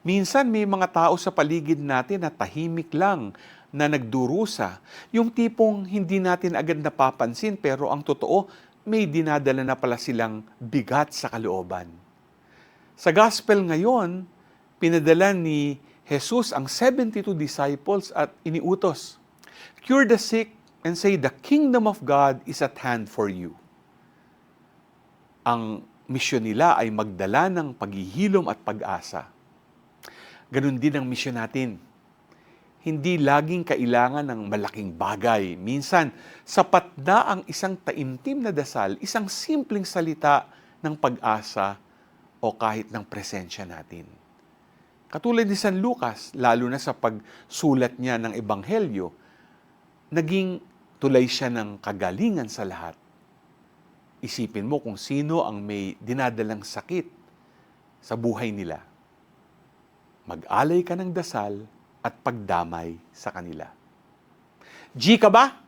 Minsan may mga tao sa paligid natin na tahimik lang, na nagdurusa. Yung tipong hindi natin agad napapansin pero ang totoo, may dinadala na pala silang bigat sa kalooban. Sa gospel ngayon, pinadala ni Jesus ang 72 disciples at iniutos, "Cure the sick and say the kingdom of God is at hand for you." Ang misyon nila ay magdala ng paghihilom at pag-asa. Ganon din ang misyon natin. Hindi laging kailangan ng malaking bagay. Minsan, sapat na ang isang taimtim na dasal, isang simpleng salita ng pag-asa o kahit ng presensya natin. Katulad ni San Lucas, lalo na sa pagsulat niya ng Ebanghelyo, naging tulay siya ng kagalingan sa lahat. Isipin mo kung sino ang may dinadalang sakit sa buhay nila. Mag-alay ka ng dasal at pagdamay sa kanila. G ka ba?